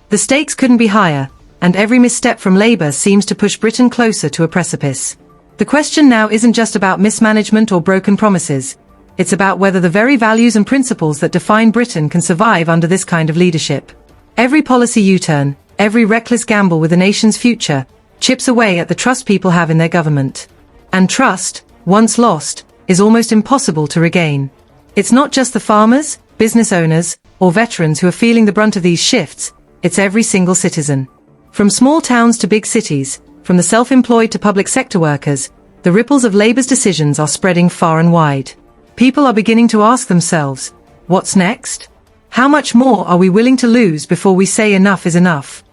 The stakes couldn't be higher, and every misstep from Labour seems to push Britain closer to a precipice. The question now isn't just about mismanagement or broken promises. It's about whether the very values and principles that define Britain can survive under this kind of leadership. Every policy U-turn, every reckless gamble with the nation's future, chips away at the trust people have in their government. And trust, once lost, is almost impossible to regain. It's not just the farmers, business owners, or veterans who are feeling the brunt of these shifts, it's every single citizen. From small towns to big cities, from the self-employed to public sector workers, the ripples of Labour's decisions are spreading far and wide. People are beginning to ask themselves, what's next? How much more are we willing to lose before we say enough is enough?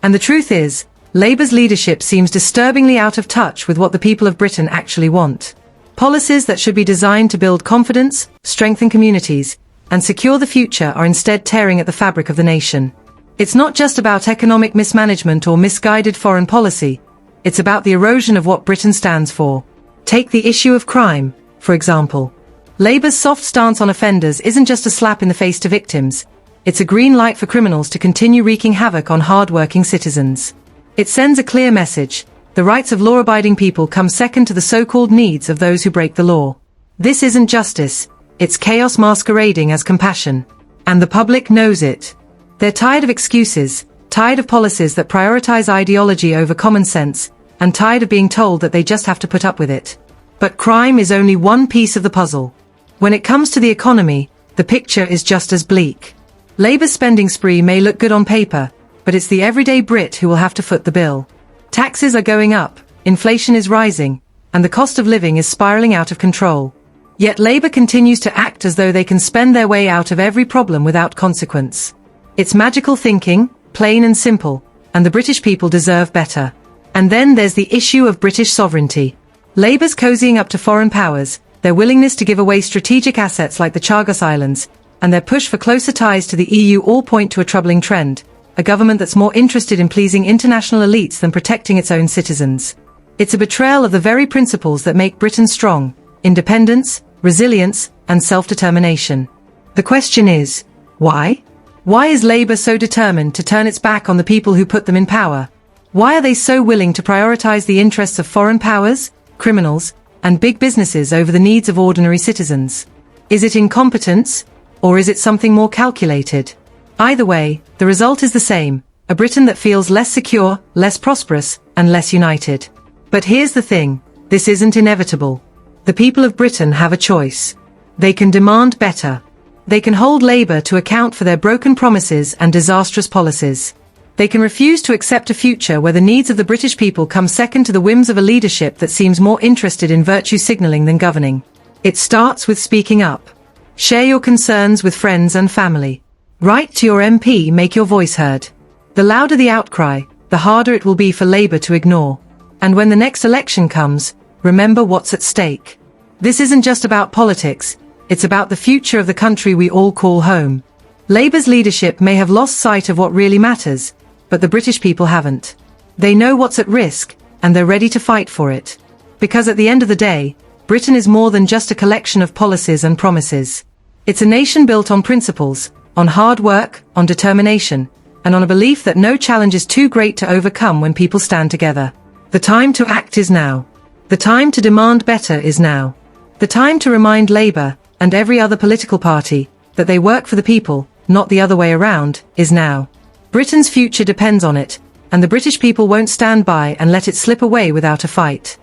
And the truth is, Labour's leadership seems disturbingly out of touch with what the people of Britain actually want. Policies that should be designed to build confidence, strengthen communities, and secure the future are instead tearing at the fabric of the nation. It's not just about economic mismanagement or misguided foreign policy, it's about the erosion of what Britain stands for. Take the issue of crime, for example. Labour's soft stance on offenders isn't just a slap in the face to victims, it's a green light for criminals to continue wreaking havoc on hard-working citizens. It sends a clear message: the rights of law-abiding people come second to the so-called needs of those who break the law. This isn't justice, it's chaos masquerading as compassion. And the public knows it. They're tired of excuses, tired of policies that prioritize ideology over common sense, and tired of being told that they just have to put up with it. But crime is only one piece of the puzzle. When it comes to the economy, the picture is just as bleak. Labour's spending spree may look good on paper, but it's the everyday Brit who will have to foot the bill. Taxes are going up, inflation is rising, and the cost of living is spiralling out of control. Yet Labour continues to act as though they can spend their way out of every problem without consequence. It's magical thinking, plain and simple, and the British people deserve better. And then there's the issue of British sovereignty. Labour's cozying up to foreign powers, their willingness to give away strategic assets like the Chagos Islands, and their push for closer ties to the EU all point to a troubling trend: a government that's more interested in pleasing international elites than protecting its own citizens. It's a betrayal of the very principles that make Britain strong: independence, resilience, and self-determination. The question is, why? Why is Labour so determined to turn its back on the people who put them in power? Why are they so willing to prioritise the interests of foreign powers, criminals, and big businesses over the needs of ordinary citizens? Is it incompetence, or is it something more calculated? Either way, the result is the same: a Britain that feels less secure, less prosperous, and less united. But here's the thing: this isn't inevitable. The people of Britain have a choice. They can demand better. They can hold Labour to account for their broken promises and disastrous policies. They can refuse to accept a future where the needs of the British people come second to the whims of a leadership that seems more interested in virtue signalling than governing. It starts with speaking up. Share your concerns with friends and family. Write to your MP, make your voice heard. The louder the outcry, the harder it will be for Labour to ignore. And when the next election comes, remember what's at stake. This isn't just about politics, it's about the future of the country we all call home. Labour's leadership may have lost sight of what really matters, but the British people haven't. They know what's at risk, and they're ready to fight for it. Because at the end of the day, Britain is more than just a collection of policies and promises. It's a nation built on principles, on hard work, on determination, and on a belief that no challenge is too great to overcome when people stand together. The time to act is now. The time to demand better is now. The time to remind Labour, and every other political party, that they work for the people, not the other way around, is now. Britain's future depends on it, and the British people won't stand by and let it slip away without a fight.